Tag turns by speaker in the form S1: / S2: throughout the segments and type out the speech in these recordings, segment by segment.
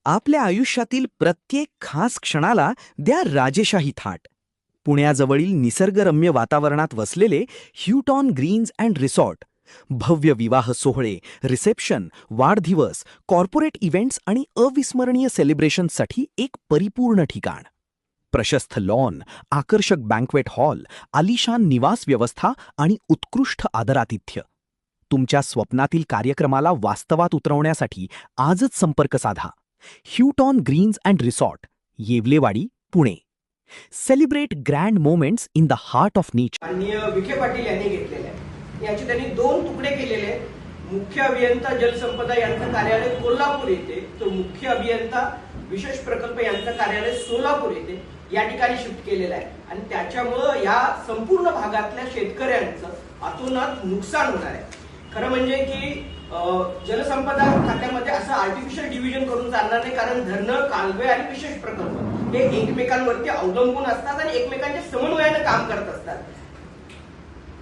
S1: आपल्या आयुष्यातील प्रत्येक खास क्षणाला द्या राजेशाही थाट. पुण्याजवळील निसर्गरम्य वातावरणात वसलेले ह्यूटॉन ग्रीन्स अँड रिसॉर्ट. भव्य विवाह सोहळे, रिसेप्शन, वाढदिवस, कॉर्पोरेट इव्हेंट्स आणि अविस्मरणीय सेलिब्रेशन्ससाठी एक परिपूर्ण ठिकाण. प्रशस्त लॉन, आकर्षक बँक्वेट हॉल, आलिशान निवास व्यवस्था आणि उत्कृष्ट आदरातिथ्य. तुमच्या स्वप्नातील कार्यक्रमाला वास्तवात उतरवण्यासाठी आजच संपर्क साधा. Hutton greens and resort, Yewalewadi, Pune. Celebrate grand moments in the heart of nature.
S2: माननीय विखे पाटील यांनी घेतलेले आहे. याचे त्यांनी 2 तुकडे केलेले आहेत. मुख्य अभियंता जलसंपदा यांचं कार्यालय कोल्हापूर येथे, तर मुख्य अभियंता विशेष प्रकल्प यांचं कार्यालय सोलापूर येथे या ठिकाणी शिफ्ट केलेलं आहे. आणि त्याच्यामुळं या संपूर्ण भागातल्या शेतकऱ्यांचं अतोनात नुकसान होणार आहे. खरं म्हणजे की जलसंपदा खात्यामध्ये असं आर्टिफिशियल डिव्हिजन करून चालणार नाही, कारण धरणं, कालवे आणि विशेष प्रकल्प हे एकमेकांवरती अवलंबून असतात आणि एकमेकांच्या समन्वयाने काम करत असतात.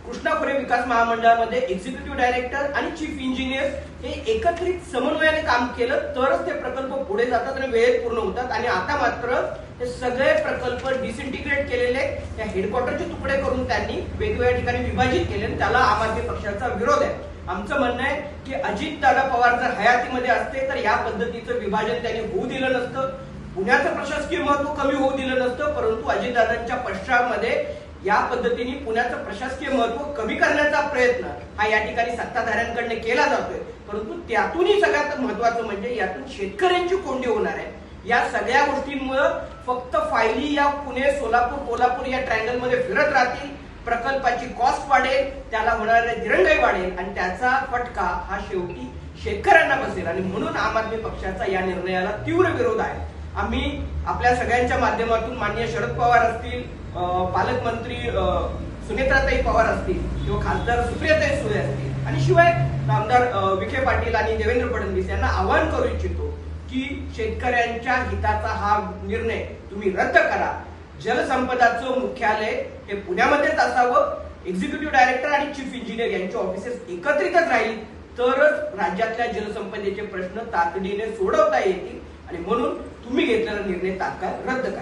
S2: कृष्णा खोरे विकास महामंडळामध्ये एक्झिक्युटिव्ह डायरेक्टर आणि चीफ इंजिनियर हे एकत्रित समन्वयाने काम केलं तरच ते प्रकल्प पुढे जातात आणि वेळेत पूर्ण होतात. आणि आता मात्र हे सगळे प्रकल्प डिसइंटिग्रेट केलेले, त्या हेडक्वार्टरचे तुकडे करून त्यांनी वेगवेगळ्या ठिकाणी विभाजित केले. त्याला आम आदमी पक्षाचा विरोध आहे. आमचं म्हणणं आहे की अजितदादा पवार जर हयातीमध्ये असते तर या पद्धतीचं विभाजन त्यांनी होऊ दिलं नसतं. पुण्याचं प्रशासकीय महत्व कमी होऊ दिलं नसतं, परंतु अजितदादांच्या पश्चामध्ये या पद्धतीने पुण्याचं प्रशासकीय महत्व कमी करण्याचा प्रयत्न हा या ठिकाणी सत्ताधाऱ्यांकडे केला जातोय. परंतु त्यातूनही सगळ्यात महत्वाचं म्हणजे यातून शेतकऱ्यांची कोंडी होणार आहे. या सगळ्या गोष्टींमुळे फक्त फायली या पुणे, सोलापूर, कोल्हापूर या ट्रायंगल मध्ये फिरत राहतील. प्रकल्पाची कॉस्ट वाढेल, त्याला होणारे दिरंगाई वाढेल आणि त्याचा फटका हा शेवटी शेतकऱ्यांना बसेल. आणि म्हणून आम आदमी पक्षाचा या निर्णयाला तीव्र विरोध आहे. आम्ही आपल्या सगळ्यांच्या माध्यमातून माननीय शरद पवार असतील, पालकमंत्री सुनेत्राताई पवार असतील किंवा खासदार सुप्रियाताई सुळे असतील आणि शिवाय आमदार विखे पाटील आणि देवेंद्र फडणवीस यांना आवाहन करू इच्छितो की शेतकऱ्यांच्या हिताचा हा निर्णय तुम्ही रद्द करा. जलसंपदाचं मुख्यालय हे पुण्यामध्येच असावं. एक्झिक्युटिव्ह डायरेक्टर आणि चीफ इंजिनियर यांची ऑफिसेस एकत्रितच राहील तरच राज्यातल्या जलसंपदेचे प्रश्न तातडीने सोडवता येतील. आणि म्हणून तुम्ही घेतलेला निर्णय तात्काळ रद्द करा.